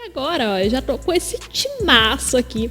agora, ó, eu já tô com esse timaço aqui,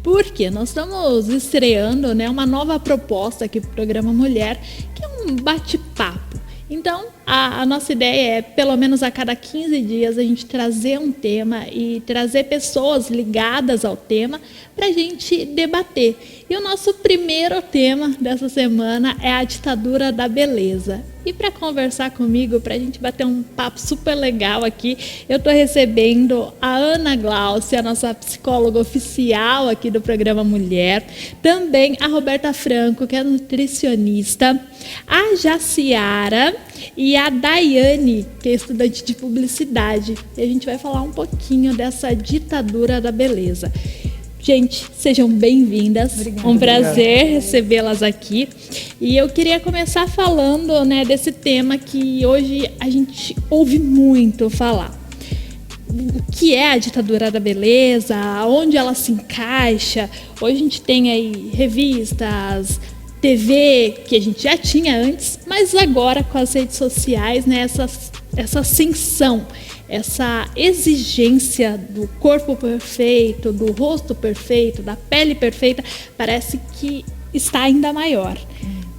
porque nós estamos estreando, né, uma nova proposta aqui pro programa Mulher, que é um bate-papo. Então, a nossa ideia é, pelo menos a cada 15 dias, a gente trazer um tema e trazer pessoas ligadas ao tema para a gente debater. E o nosso primeiro tema dessa semana é a ditadura da beleza. E para conversar comigo, para a gente bater um papo super legal aqui, eu estou recebendo a Ana Glaucia, a nossa psicóloga oficial aqui do programa Mulher. Também a Roberta Franco, que é nutricionista. A Jaciara e a Daiane, que é estudante de publicidade. E a gente vai falar um pouquinho dessa ditadura da beleza. Gente, sejam bem-vindas. Obrigada. Um prazer recebê-las aqui. E eu queria começar falando, né, desse tema que hoje a gente ouve muito falar. O que é a ditadura da beleza? Onde ela se encaixa? Hoje a gente tem aí revistas, TV, que a gente já tinha antes, mas agora com as redes sociais, né, essa ascensão, essa exigência do corpo perfeito, do rosto perfeito, da pele perfeita, parece que está ainda maior.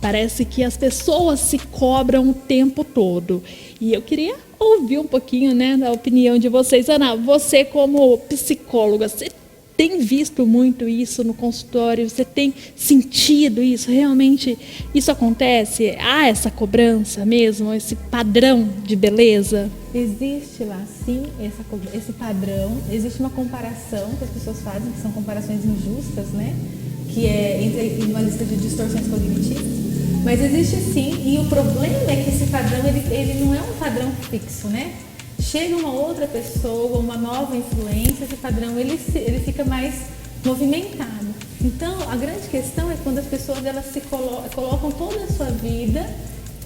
Parece que as pessoas se cobram o tempo todo. E eu queria ouvir um pouquinho, né, da opinião de vocês. Ana, você como psicóloga, você tem visto muito isso no consultório? Você tem sentido isso? Realmente isso acontece? Há essa cobrança mesmo, esse padrão de beleza? Existe lá, sim, esse padrão. Existe uma comparação que as pessoas fazem, que são comparações injustas, né? Que é entre uma lista de distorções cognitivas. Mas existe sim, e o problema é que esse padrão, ele não é um padrão fixo, né? Chega uma outra pessoa, uma nova influência, esse padrão ele fica mais movimentado. Então, a grande questão é quando as pessoas elas colocam toda a sua vida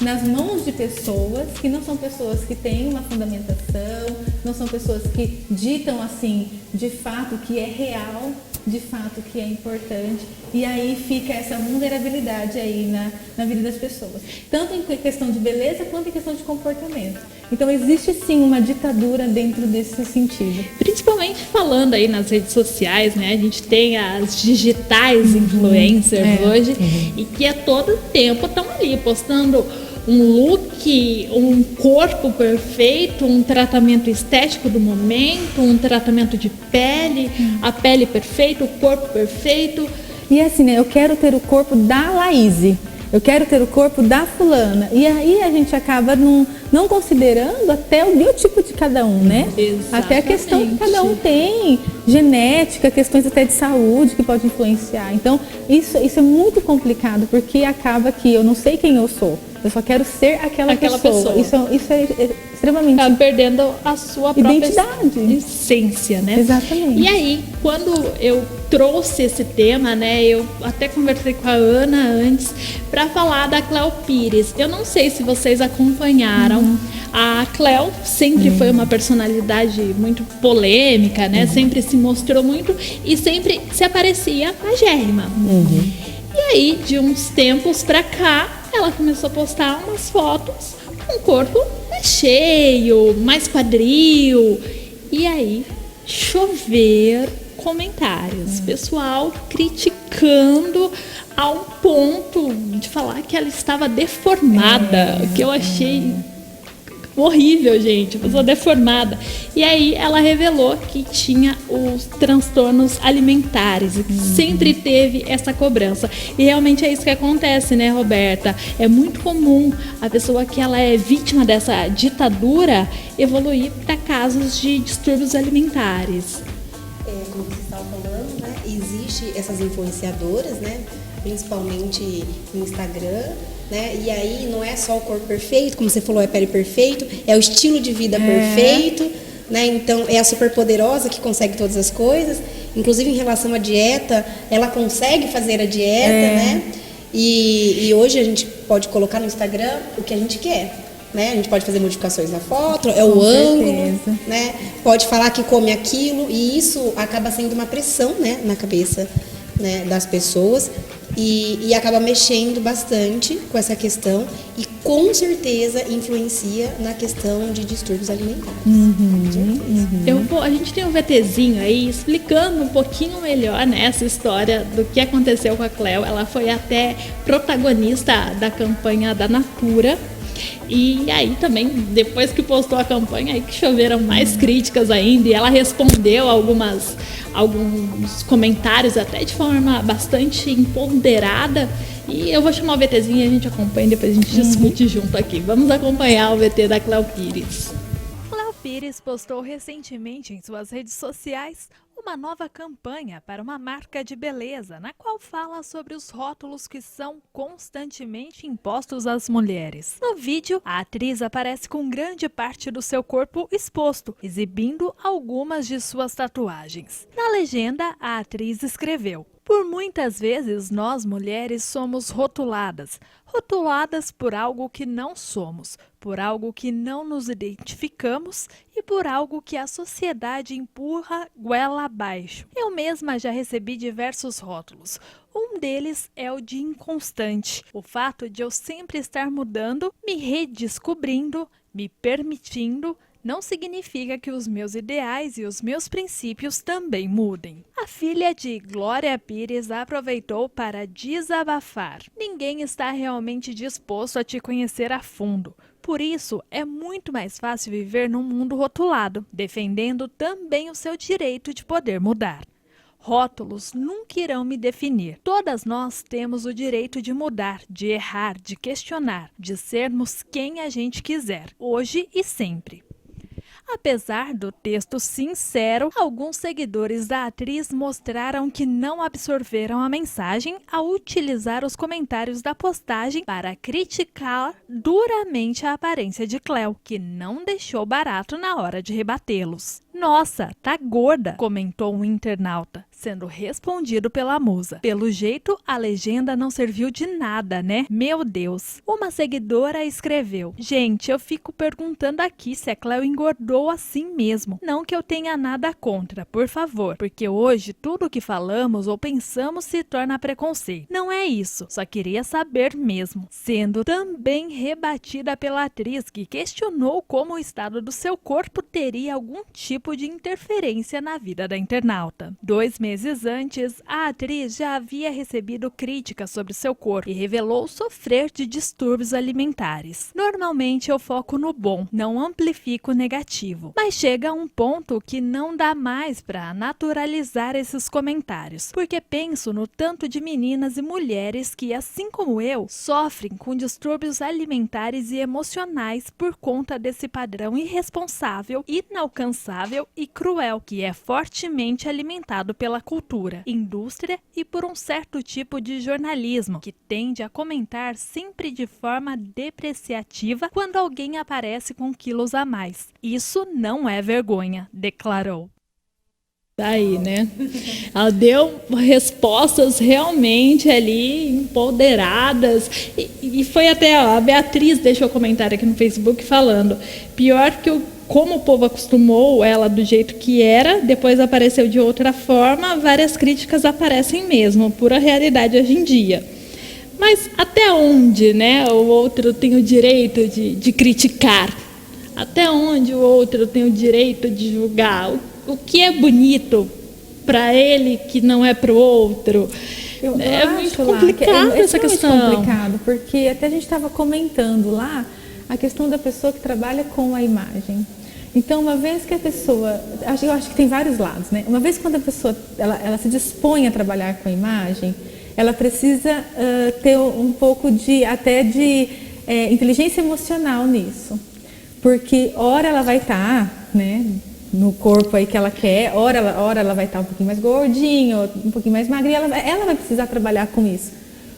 nas mãos de pessoas que não são pessoas que têm uma fundamentação, não são pessoas que ditam assim, de fato, que é real, de fato, que é importante. E aí fica essa vulnerabilidade aí na vida das pessoas. Tanto em questão de beleza, quanto em questão de comportamento. Então, existe sim uma ditadura dentro desse sentido. Principalmente falando aí nas redes sociais, né? A gente tem as digitais influencers hoje, e que a todo tempo estão ali postando um look, um corpo perfeito, um tratamento estético do momento, um tratamento de pele, a pele perfeita, o corpo perfeito. E assim, né? Eu quero ter o corpo da Laís, eu quero ter o corpo da fulana. E aí a gente acaba não considerando até o biotipo de cada um, né? Exatamente. Até a questão que cada um tem, genética, questões até de saúde que pode influenciar. Então, isso é muito complicado, porque acaba que eu não sei quem eu sou. Eu só quero ser aquela pessoa. Isso é extremamente... Tá perdendo a sua própria identidade, essência, né? Exatamente. E aí, quando eu trouxe esse tema, né? Eu até conversei com a Ana antes para falar da Cléo Pires. Eu não sei se vocês acompanharam. A Cléo sempre foi uma personalidade muito polêmica, né? Sempre se mostrou muito e sempre se aparecia magérrima. E aí, de uns tempos pra cá, ela começou a postar umas fotos com o corpo mais cheio, mais quadril. E aí, chover comentários. Pessoal criticando a um ponto de falar que ela estava deformada, o que eu achei horrível, gente, pessoa deformada. E aí ela revelou que tinha os transtornos alimentares, e que sempre teve essa cobrança. E realmente é isso que acontece, né, Roberta? É muito comum a pessoa que ela é vítima dessa ditadura evoluir para casos de distúrbios alimentares. Como você estava falando, né? Existe essas influenciadoras, né? Principalmente no Instagram, né? E aí não é só o corpo perfeito, como você falou, é pele perfeito, é o estilo de vida perfeito, né? Então é a superpoderosa que consegue todas as coisas, inclusive em relação à dieta, ela consegue fazer a dieta, né? E hoje a gente pode colocar no Instagram o que a gente quer. Né? A gente pode fazer modificações na foto, o ângulo, né? Pode falar que come aquilo, e isso acaba sendo uma pressão, né, na cabeça, né, das pessoas, e acaba mexendo bastante com essa questão. E com certeza influencia na questão de distúrbios alimentares. A gente tem um VTzinho aí explicando um pouquinho melhor, né, essa história do que aconteceu com a Cleo. Ela foi até protagonista da campanha da Natura. E aí também, depois que postou a campanha, aí que choveram mais críticas ainda. E ela respondeu alguns comentários até de forma bastante empoderada. E eu vou chamar o VTzinho e a gente acompanha e depois a gente discute junto aqui. Vamos acompanhar o VT da Cleo Pires. Cleo Pires postou recentemente em suas redes sociais uma nova campanha para uma marca de beleza, na qual fala sobre os rótulos que são constantemente impostos às mulheres. No vídeo, a atriz aparece com grande parte do seu corpo exposto, exibindo algumas de suas tatuagens. Na legenda, a atriz escreveu: "Por muitas vezes nós mulheres somos rotuladas por algo que não somos, por algo que não nos identificamos e por algo que a sociedade empurra goela abaixo. Eu mesma já recebi diversos rótulos. Um deles é o de inconstante, o fato de eu sempre estar mudando, me redescobrindo, me permitindo, não significa que os meus ideais e os meus princípios também mudem." A filha de Glória Pires aproveitou para desabafar. "Ninguém está realmente disposto a te conhecer a fundo. Por isso, é muito mais fácil viver num mundo rotulado, defendendo também o seu direito de poder mudar. Rótulos nunca irão me definir. Todas nós temos o direito de mudar, de errar, de questionar, de sermos quem a gente quiser, hoje e sempre." Apesar do texto sincero, alguns seguidores da atriz mostraram que não absorveram a mensagem ao utilizar os comentários da postagem para criticar duramente a aparência de Cleo, que não deixou barato na hora de rebatê-los. "Nossa, tá gorda", comentou um internauta, sendo respondido pela musa. "Pelo jeito, a legenda não serviu de nada, né? Meu Deus." Uma seguidora escreveu: "Gente, eu fico perguntando aqui se a Cleo engordou assim mesmo. Não que eu tenha nada contra, por favor, porque hoje tudo que falamos ou pensamos se torna preconceito. Não é isso, só queria saber mesmo." Sendo também rebatida pela atriz, que questionou como o estado do seu corpo teria algum tipo de interferência na vida da internauta. 2 meses antes, a atriz já havia recebido críticas sobre seu corpo e revelou sofrer de distúrbios alimentares. "Normalmente eu foco no bom, não amplifico o negativo. Mas chega um ponto que não dá mais para naturalizar esses comentários, porque penso no tanto de meninas e mulheres que, assim como eu, sofrem com distúrbios alimentares e emocionais por conta desse padrão irresponsável, inalcançável e cruel que é fortemente alimentado pela cultura, indústria e por um certo tipo de jornalismo que tende a comentar sempre de forma depreciativa quando alguém aparece com quilos a mais. Isso não é vergonha", declarou. Daí, né? Ela deu respostas realmente ali empoderadas e foi até a Beatriz deixou um comentário aqui no Facebook falando: "Pior que como o povo acostumou ela do jeito que era, depois apareceu de outra forma, várias críticas aparecem mesmo, pura realidade hoje em dia." Mas até onde, né, o outro tem o direito de criticar? Até onde o outro tem o direito de julgar? O que é bonito para ele que não é para o outro? É muito complicado essa questão. É complicado, porque até a gente estava comentando lá a questão da pessoa que trabalha com a imagem. Então, uma vez que a pessoa, eu acho que tem vários lados, né? Uma vez quando a pessoa ela se dispõe a trabalhar com a imagem, ela precisa ter um pouco de inteligência emocional nisso, porque ora ela vai estar, né, no corpo aí que ela quer, ora ela vai estar um pouquinho mais gordinha, um pouquinho mais magrinha, ela vai precisar trabalhar com isso,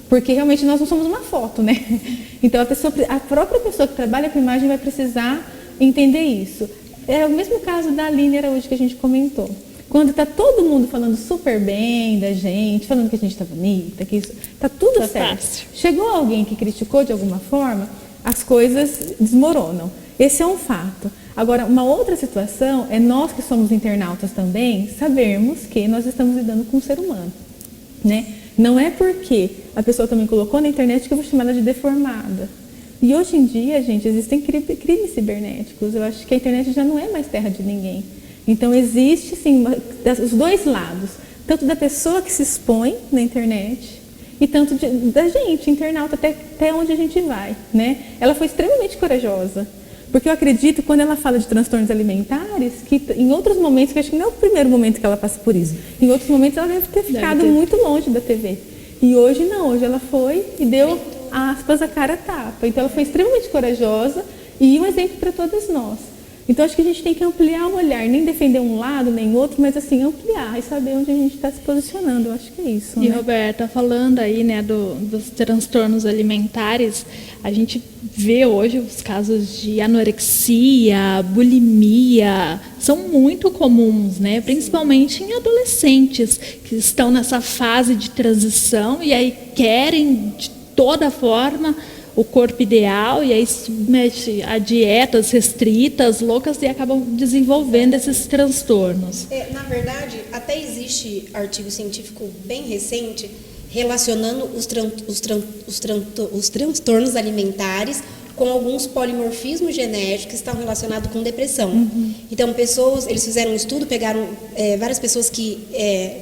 porque realmente nós não somos uma foto, né? Então a própria pessoa que trabalha com imagem vai precisar entender isso. É o mesmo caso da Aline Araújo que a gente comentou. Quando está todo mundo falando super bem da gente, falando que a gente está bonita, que isso está tudo certo. Fácil. Chegou alguém que criticou de alguma forma, as coisas desmoronam. Esse é um fato. Agora, uma outra situação é nós que somos internautas também sabermos que nós estamos lidando com um ser humano, né? Não é porque a pessoa também colocou na internet que eu vou chamar ela de deformada. E hoje em dia, gente, existem crimes cibernéticos. Eu acho que a internet já não é mais terra de ninguém. Então, existe, sim, os dois lados. Tanto da pessoa que se expõe na internet e tanto da gente, internauta, até onde a gente vai, né? Ela foi extremamente corajosa. Porque eu acredito, quando ela fala de transtornos alimentares, que em outros momentos, que eu acho que não é o primeiro momento que ela passa por isso, em outros momentos ela deve ter ficado muito longe da TV. E hoje não, hoje ela foi e deu, aspas, a cara a tapa. Então ela foi extremamente corajosa e um exemplo para todas nós. Então acho que a gente tem que ampliar o olhar, nem defender um lado nem outro, mas assim, ampliar e saber onde a gente está se posicionando. Eu acho que é isso. E né? Roberta, falando aí, né, dos transtornos alimentares, a gente vê hoje os casos de anorexia, bulimia, são muito comuns, né? Principalmente em adolescentes que estão nessa fase de transição e aí querem de toda forma o corpo ideal e aí submete a dietas restritas, loucas e acabam desenvolvendo esses transtornos. Na verdade, até existe artigo científico bem recente relacionando os transtornos alimentares com alguns polimorfismos genéticos que estão relacionados com depressão. Então, eles fizeram um estudo, pegaram várias pessoas que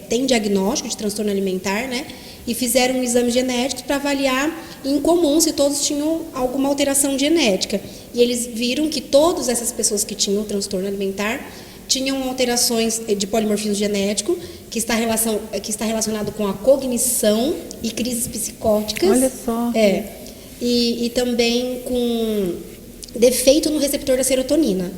têm diagnóstico de transtorno alimentar, né? E fizeram um exame genético para avaliar em comum se todos tinham alguma alteração genética. E eles viram que todas essas pessoas que tinham transtorno alimentar tinham alterações de polimorfismo genético, que está relacionado com a cognição e crises psicóticas. Olha só. E também com defeito no receptor da serotonina,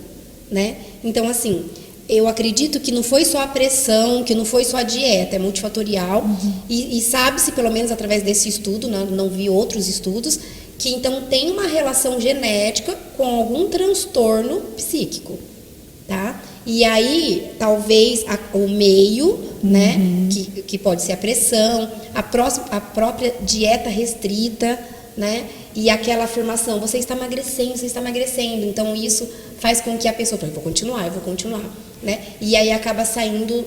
né? Então, assim, eu acredito que não foi só a pressão, que não foi só a dieta, é multifatorial. E sabe-se, pelo menos através desse estudo, não vi outros estudos, que então tem uma relação genética com algum transtorno psíquico, tá? E aí, talvez o meio, né, que pode ser a pressão, a própria dieta restrita, né, e aquela afirmação, você está emagrecendo. Então, isso faz com que a pessoa, eu vou continuar, né? E aí acaba saindo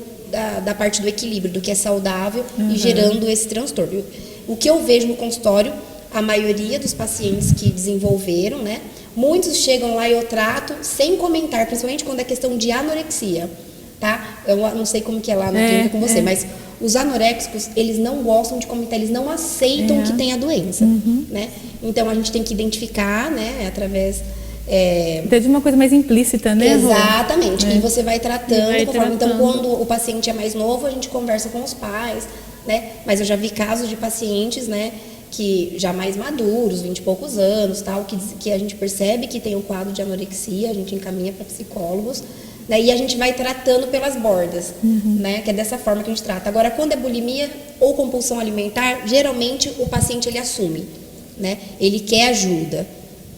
da parte do equilíbrio, do que é saudável e gerando esse transtorno. O que eu vejo no consultório, a maioria dos pacientes que desenvolveram, né? Muitos chegam lá e eu trato sem comentar, principalmente quando é questão de anorexia, tá? Eu não sei como que é lá na clínica com você, mas os anoréxicos, eles não gostam de comentar, eles não aceitam que tem a doença, né? Então a gente tem que identificar, né? Através Até de uma coisa mais implícita, né? Exatamente. E você vai tratando. Então, quando o paciente é mais novo, a gente conversa com os pais, né? Mas eu já vi casos de pacientes, né? Que já mais maduros, 20 e poucos anos, tal, que a gente percebe que tem um quadro de anorexia, a gente encaminha para psicólogos, né? E a gente vai tratando pelas bordas, né? Que é dessa forma que a gente trata. Agora, quando é bulimia ou compulsão alimentar, geralmente o paciente ele assume, né? Ele quer ajuda,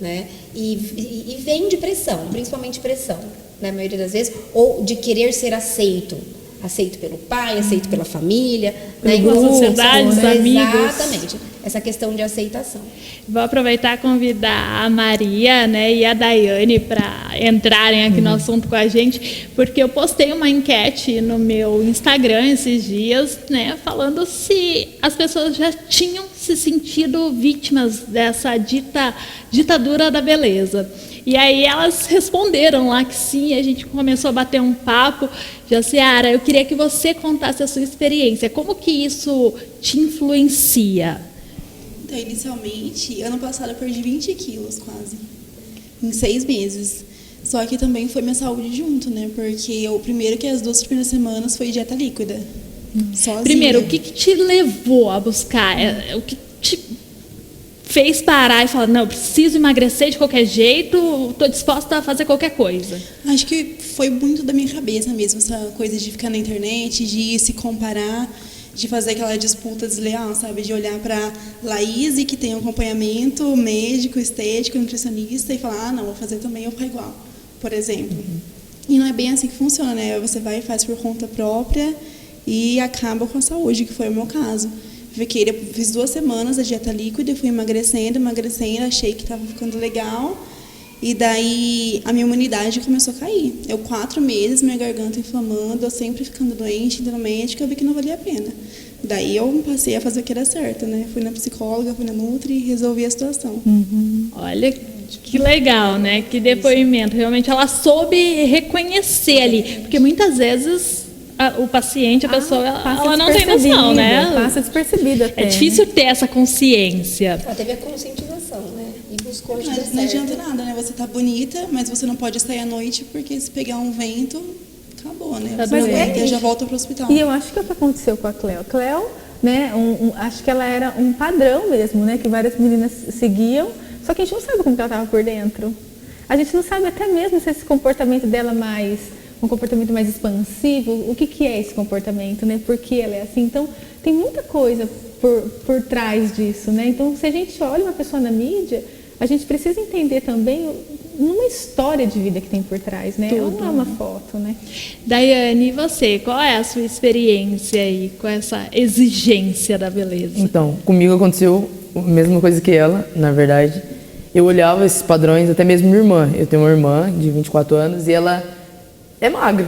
né? E vem de pressão, principalmente pressão, né? A maioria das vezes, ou de querer ser aceito pelo pai, aceito pela família, pela sociedade, os amigos. Exatamente, essa questão de aceitação. Vou aproveitar e convidar a Maria, né, e a Daiane para entrarem aqui no assunto com a gente, porque eu postei uma enquete no meu Instagram esses dias, né, falando se as pessoas já tinham se sentido vítimas dessa ditadura da beleza. E aí elas responderam lá que sim, a gente começou a bater um papo. Jaciara, eu queria que você contasse a sua experiência. Como que isso te influencia? Então, inicialmente, ano passado eu perdi 20 quilos quase, em 6 meses. Só que também foi minha saúde junto, né? Porque o primeiro que as 2 primeiras semanas foi dieta líquida. Sozinha. Primeiro, o que te levou a buscar? O que te fez parar e falar, não, eu preciso emagrecer de qualquer jeito, estou disposta a fazer qualquer coisa? Acho que foi muito da minha cabeça mesmo, essa coisa de ficar na internet, de se comparar, de fazer aquela disputa desleal, sabe? De olhar para Laís, que tem acompanhamento médico, estético, nutricionista, e falar, não, vou fazer também, eu vou ficar igual, por exemplo. E não é bem assim que funciona, né? Você vai e faz por conta própria e acaba com a saúde, que foi o meu caso. Fiz 2 semanas a dieta líquida, fui emagrecendo, achei que estava ficando legal. E daí a minha imunidade começou a cair. Eu 4 meses, minha garganta inflamando, eu sempre ficando doente, indo no médico, eu vi que não valia a pena. Daí eu passei a fazer o que era certo, né? Fui na psicóloga, fui na Nutri e resolvi a situação. Olha que legal, né? Que depoimento. Realmente ela soube reconhecer ali. Porque muitas vezes o paciente, a pessoa, ela não tem noção, né? Passa despercebida até. É difícil ter essa consciência. Ela teve a conscientização, né? E buscou ajuda Não certa. adianta nada, né? Você tá bonita, mas você não pode sair à noite, porque se pegar um vento, acabou, né? Tá Você doente. aguenta e já volta pro hospital. E eu acho que é o que aconteceu com a Cleo. Cleo, né, acho que ela era um padrão mesmo, né? Que várias meninas seguiam, só que a gente não sabe como que ela estava por dentro. A gente não sabe até mesmo se esse comportamento dela um comportamento mais expansivo, o que é esse comportamento, né? Por que ela é assim? Então, tem muita coisa por trás disso, né? Então, se a gente olha uma pessoa na mídia, a gente precisa entender também uma história de vida que tem por trás, né? Ela não é uma foto, né? Daiane, e você? Qual é a sua experiência aí com essa exigência da beleza? Então, comigo aconteceu a mesma coisa que ela, na verdade. Eu olhava esses padrões, até mesmo minha irmã. Eu tenho uma irmã de 24 anos e ela é magra.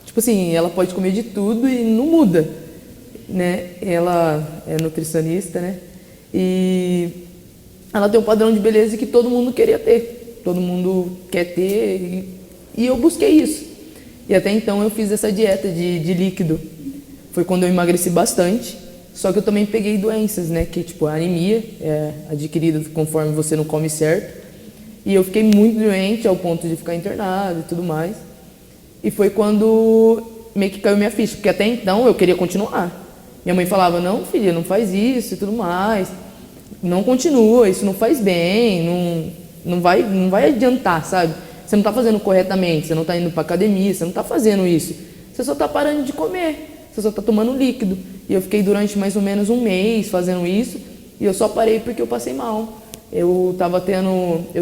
Tipo assim, ela pode comer de tudo e não muda, né? Ela é nutricionista, né? E ela tem um padrão de beleza que todo mundo queria ter. Todo mundo quer ter e eu busquei isso. E até então eu fiz essa dieta de líquido. Foi quando eu emagreci bastante. Só que eu também peguei doenças, né? Que tipo, a anemia é adquirida conforme você não come certo. E eu fiquei muito doente ao ponto de ficar internado e tudo mais. E foi quando meio que caiu minha ficha, porque até então eu queria continuar. Minha mãe falava, não, filha, não faz isso e tudo mais. Não continua, isso não faz bem, não vai adiantar, sabe? Você não está fazendo corretamente, você não está indo para academia, você não está fazendo isso. Você só está parando de comer, você só está tomando líquido. E eu fiquei durante mais ou menos um mês fazendo isso e eu só parei porque eu passei mal. Eu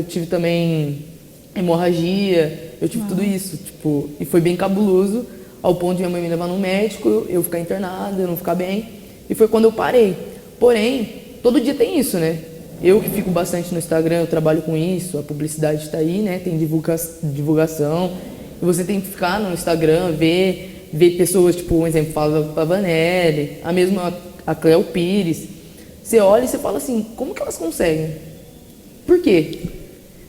tive também hemorragia, eu tive tudo isso, tipo, e foi bem cabuloso, ao ponto de minha mãe me levar no médico, eu ficar internada, eu não ficar bem. E foi quando eu parei. Porém, todo dia tem isso, né? Eu que fico bastante no Instagram, eu trabalho com isso, a publicidade está aí, né? Tem divulgação. E você tem que ficar no Instagram, ver pessoas, tipo, um exemplo, fala da Vanelli, a mesma a Cleo Pires. Você olha e você fala assim, como que elas conseguem? Por quê?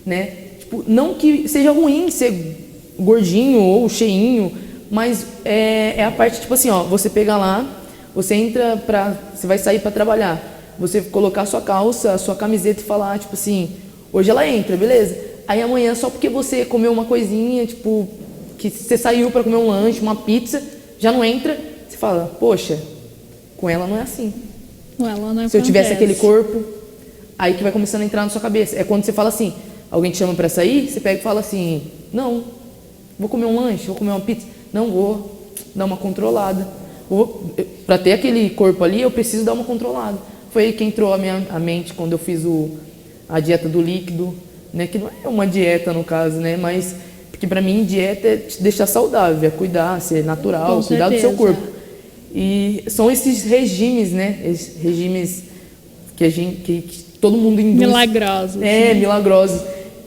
Né? Tipo, não que seja ruim ser gordinho ou cheinho, mas é a parte, tipo assim, ó, você pega lá, você vai sair para trabalhar. Você colocar a sua calça, a sua camiseta e falar, tipo assim, hoje ela entra, beleza? Aí amanhã, só porque você comeu uma coisinha, tipo, que você saiu para comer um lanche, uma pizza, já não entra, você fala, poxa, com ela não é assim. Com ela não Se eu tivesse acontece. aquele corpo, aí que vai começando a entrar na sua cabeça. É quando você fala assim, alguém te chama para sair, você pega e fala assim, não, vou comer um lanche, vou comer uma pizza. Não, vou dar uma controlada. Para ter aquele corpo ali, eu preciso dar uma controlada. Foi aí que entrou a mente quando eu fiz a dieta do líquido, né? Que não é uma dieta no caso, né? Mas porque para mim dieta é te deixar saudável, é cuidar, ser natural, Com cuidar do seu certeza. corpo. E são esses regimes, né? Esses regimes que todo mundo induz. Milagrosos. Milagrosos.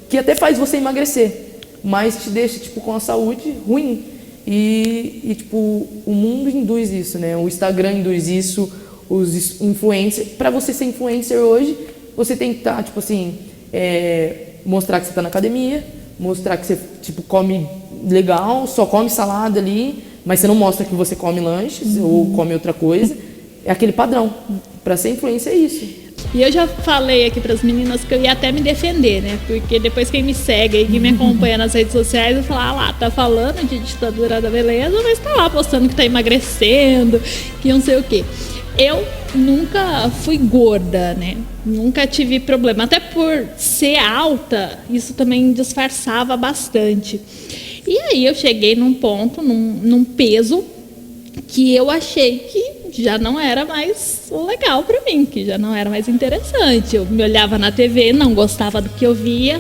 Que até faz você emagrecer, mas te deixa tipo com a saúde ruim. E tipo, o mundo induz isso, né? O Instagram induz isso, os influencers. Para você ser influencer hoje, você tem que estar, tipo assim, mostrar que você está na academia, mostrar que você tipo, come legal, só come salada ali, mas você não mostra que você come lanches ou come outra coisa. É aquele padrão. Para ser influencer é isso. E eu já falei aqui para as meninas que eu ia até me defender, né? Porque depois quem me segue e quem me acompanha nas redes sociais, eu falo, lá, tá falando de ditadura da beleza, mas tá lá postando que tá emagrecendo, que não sei o quê. Eu nunca fui gorda, né? Nunca tive problema. Até por ser alta, isso também disfarçava bastante. E aí eu cheguei num ponto, num peso, que eu achei que já não era mais legal para mim, que já não era mais interessante. Eu me olhava na TV, não gostava do que eu via,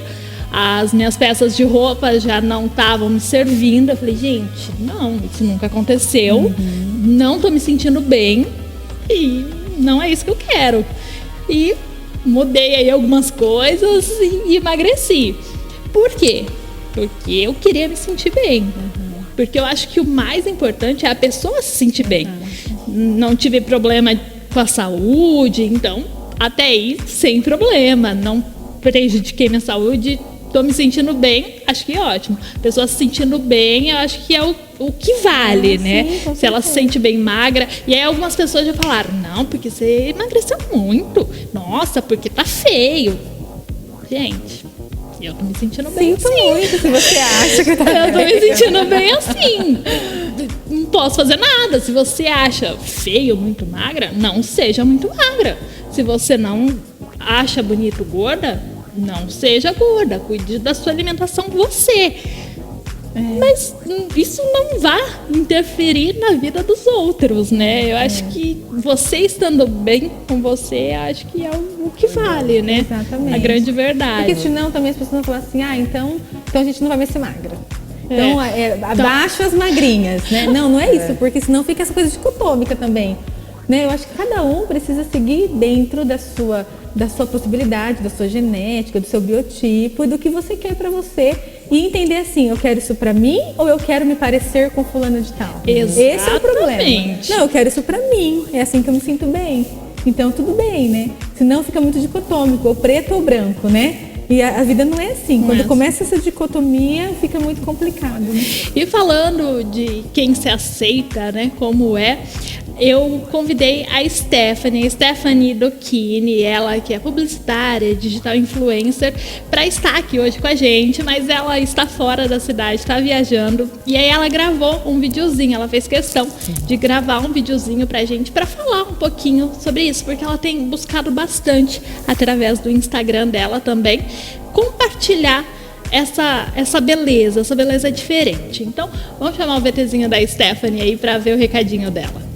as minhas peças de roupa já não estavam me servindo. Eu falei, gente, não, isso nunca aconteceu, não estou me sentindo bem e não é isso que eu quero. E mudei aí algumas coisas e emagreci. Por quê? Porque eu queria me sentir bem. Porque eu acho que o mais importante é a pessoa se sentir bem. Não tive problema com a saúde, então até aí sem problema. Não prejudiquei minha saúde, tô me sentindo bem, acho que é ótimo. A pessoa se sentindo bem, eu acho que é o que vale, né? Sim, se ela se sente bem magra. E aí algumas pessoas já falaram, não, porque você emagreceu muito. Nossa, porque tá feio. Gente, eu tô me sentindo bem Sinto assim. muito se você acha que tá Eu tô me bem. sentindo bem assim. Não posso fazer nada. Se você acha feio, muito magra, não seja muito magra. Se você não acha bonito gorda, não seja gorda. Cuide da sua alimentação você. Mas isso não vai interferir na vida dos outros, né? Eu acho que você estando bem com você, acho que é o que vale, né? Exatamente. A grande verdade. Porque senão também as pessoas vão falar assim, então a gente não vai mais ser magra. Então, abaixo as magrinhas, né? Não é isso, porque senão fica essa coisa dicotômica também. Né? Eu acho que cada um precisa seguir dentro da sua possibilidade, da sua genética, do seu biotipo e do que você quer pra você. E entender assim, eu quero isso pra mim ou eu quero me parecer com fulana de tal? Exatamente. Esse é o problema. Não, eu quero isso pra mim. É assim que eu me sinto bem. Então, tudo bem, né? Senão fica muito dicotômico, ou preto ou branco, né? E a vida não é assim. Quando começa essa dicotomia, fica muito complicado, né? E falando de quem se aceita, né, como é, eu convidei a Stephanie Docchini, ela que é publicitária, digital influencer, para estar aqui hoje com a gente, mas ela está fora da cidade, está viajando, e aí ela gravou um videozinho, ela fez questão de gravar um videozinho pra gente, para falar um pouquinho sobre isso, porque ela tem buscado bastante, através do Instagram dela também, compartilhar essa beleza diferente. Então, vamos chamar o VTzinho da Stephanie aí para ver o recadinho dela.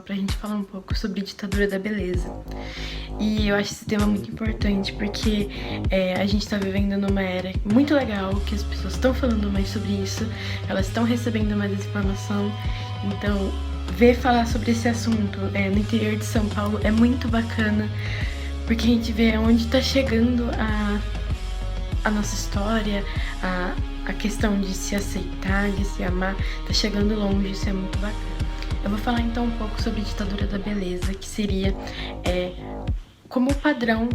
Pra gente falar um pouco sobre ditadura da beleza. E eu acho esse tema muito importante porque a gente tá vivendo numa era muito legal, que as pessoas estão falando mais sobre isso, elas estão recebendo mais informação. Então, falar sobre esse assunto no interior de São Paulo é muito bacana, porque a gente vê onde tá chegando a nossa história, a questão de se aceitar, de se amar, tá chegando longe, isso é muito bacana. Eu vou falar então um pouco sobre a ditadura da beleza, que seria como o padrão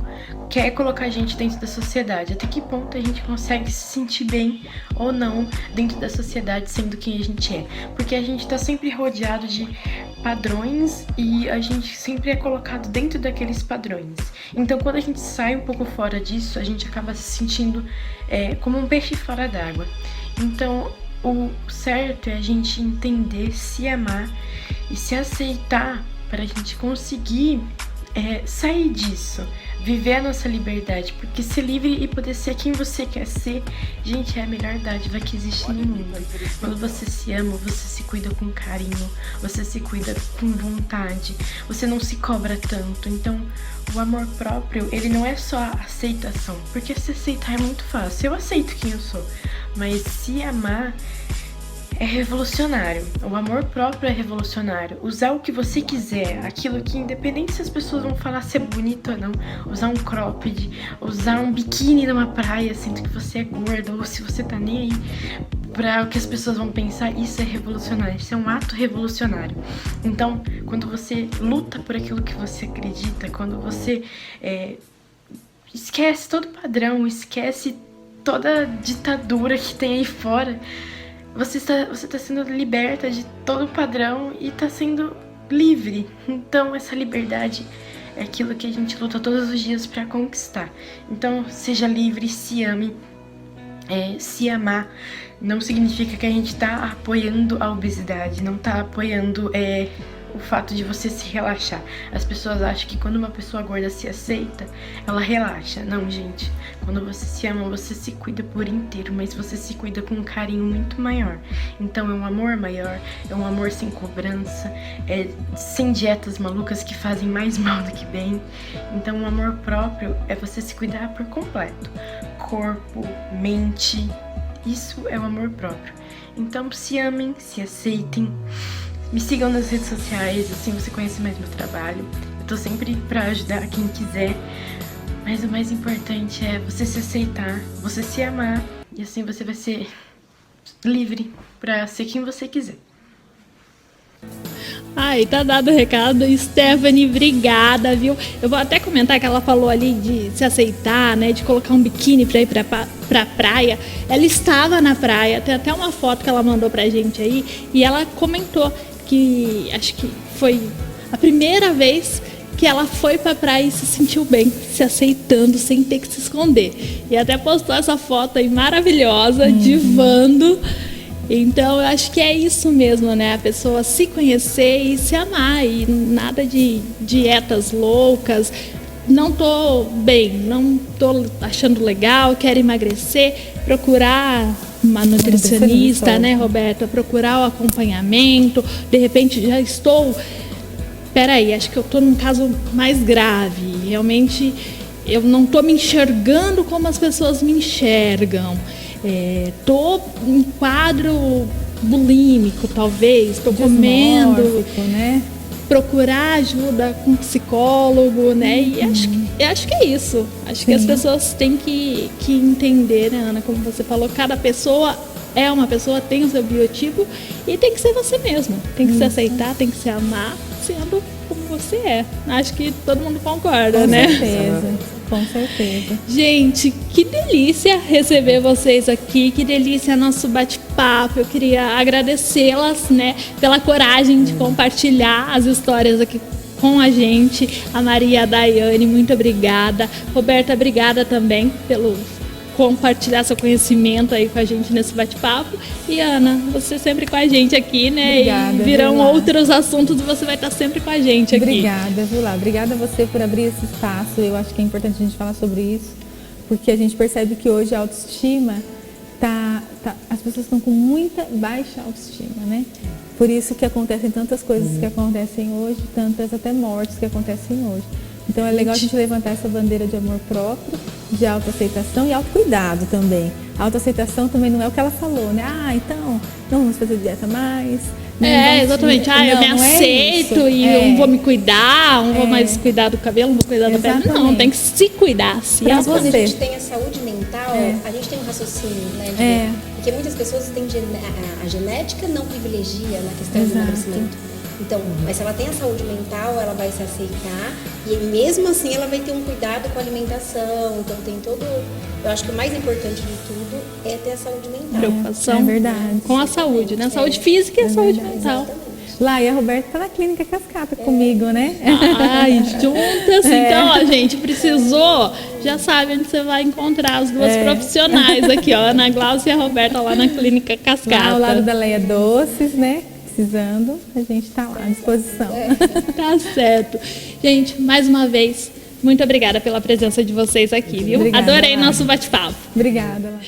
quer colocar a gente dentro da sociedade. Até que ponto a gente consegue se sentir bem ou não dentro da sociedade sendo quem a gente é. Porque a gente tá sempre rodeado de padrões e a gente sempre é colocado dentro daqueles padrões. Então quando a gente sai um pouco fora disso, a gente acaba se sentindo como um peixe fora d'água. Então o certo é a gente entender, se amar e se aceitar para a gente conseguir sair disso, viver a nossa liberdade, porque ser livre e poder ser quem você quer ser, gente, é a melhor dádiva que existe no mundo. Quando você se ama, você se cuida com carinho, você se cuida com vontade, você não se cobra tanto. Então, o amor próprio, ele não é só a aceitação, porque se aceitar é muito fácil, eu aceito quem eu sou, mas se amar é revolucionário. O amor próprio é revolucionário. Usar o que você quiser, aquilo que, independente se as pessoas vão falar se é bonito ou não, usar um cropped, usar um biquíni numa praia, sendo que você é gorda, ou se você tá nem aí para o que as pessoas vão pensar, isso é revolucionário, isso é um ato revolucionário. Então, quando você luta por aquilo que você acredita, quando você esquece todo padrão, esquece toda ditadura que tem aí fora, você está sendo liberta de todo padrão e está sendo livre. Então essa liberdade é aquilo que a gente luta todos os dias para conquistar. Então seja livre, se ame. Se amar não significa que a gente está apoiando a obesidade, não está apoiando o fato de você se relaxar. As pessoas acham que quando uma pessoa gorda se aceita, ela relaxa. Não, gente. Quando você se ama, você se cuida por inteiro, mas você se cuida com um carinho muito maior. Então é um amor maior, é um amor sem cobrança, sem dietas malucas que fazem mais mal do que bem. Então o amor próprio é você se cuidar por completo. Corpo, mente, isso é o amor próprio. Então se amem, se aceitem. Me sigam nas redes sociais, assim você conhece mais meu trabalho. Eu tô sempre pra ajudar quem quiser. Mas o mais importante é você se aceitar, você se amar. E assim você vai ser livre pra ser quem você quiser. Ai, tá dado o recado. Stephanie, obrigada, viu? Eu vou até comentar que ela falou ali de se aceitar, né? De colocar um biquíni pra ir pra praia. Ela estava na praia, tem até uma foto que ela mandou pra gente aí. E ela comentou que, acho que foi a primeira vez que ela foi pra praia e se sentiu bem, se aceitando, sem ter que se esconder. E até postou essa foto aí maravilhosa, divando. Então, eu acho que é isso mesmo, né? A pessoa se conhecer e se amar. E nada de dietas loucas. Não tô bem, não tô achando legal, quero emagrecer. Procurar uma nutricionista, né, Roberta? Procurar o acompanhamento. De repente, já estou... Peraí, acho que eu tô num caso mais grave. Realmente, eu não tô me enxergando como as pessoas me enxergam. Tô em quadro bulímico, talvez, tô comendo, né? Procurar ajuda com psicólogo, né? E acho que é isso. Acho que as pessoas têm que entender, né, Ana, como você falou, cada pessoa é uma pessoa, tem o seu biotipo e tem que ser você mesmo. Tem que se aceitar, tem que se amar, sendo como você é. Acho que todo mundo concorda, né? Com certeza. Gente, que delícia receber vocês aqui, que delícia nosso bate-papo. Eu queria agradecê-las, né, pela coragem de compartilhar as histórias aqui com a gente. A Maria e a Daiane, muito obrigada. Roberta, obrigada também pelo compartilhar seu conhecimento aí com a gente nesse bate-papo. E Ana, você sempre com a gente aqui, né? Obrigada, e virão outros assuntos e você vai estar sempre com a gente aqui. Obrigada, Vilá. Obrigada a você por abrir esse espaço. Eu acho que é importante a gente falar sobre isso, porque a gente percebe que hoje a autoestima as pessoas estão com muita baixa autoestima, né? Por isso que acontecem tantas coisas que acontecem hoje, tantas até mortes que acontecem hoje. Então é legal a gente levantar essa bandeira de amor próprio, de autoaceitação e autocuidado também. A autoaceitação também não é o que ela falou, né? Então, não vamos fazer dieta mais. Exatamente. Eu me aceito e eu vou me cuidar, não vou mais cuidar do cabelo, não vou cuidar da pele. Não, tem que se cuidar. Quando a gente tem a saúde mental, a gente tem um raciocínio, né? Porque muitas pessoas têm a genética não privilegia na questão do emagrecimento. Então, mas se ela tem a saúde mental, ela vai se aceitar e mesmo assim ela vai ter um cuidado com a alimentação. Então tem todo... Eu acho que o mais importante de tudo é ter a saúde mental. Preocupação com a saúde, né? Saúde física e a saúde mental. Exatamente. Lá, e a Roberta tá na Clínica Cascata comigo, né? Juntas. Então, ó, gente, precisou, já sabe onde você vai encontrar as duas profissionais aqui, ó, Ana Glaucia e a Roberta lá na Clínica Cascata. Lá ao lado da Leia Doces, né? Precisando, a gente está lá à disposição. Tá certo. Gente, mais uma vez, muito obrigada pela presença de vocês aqui, viu? Obrigada, Adorei Lara. nosso bate-papo. Obrigada, Lara.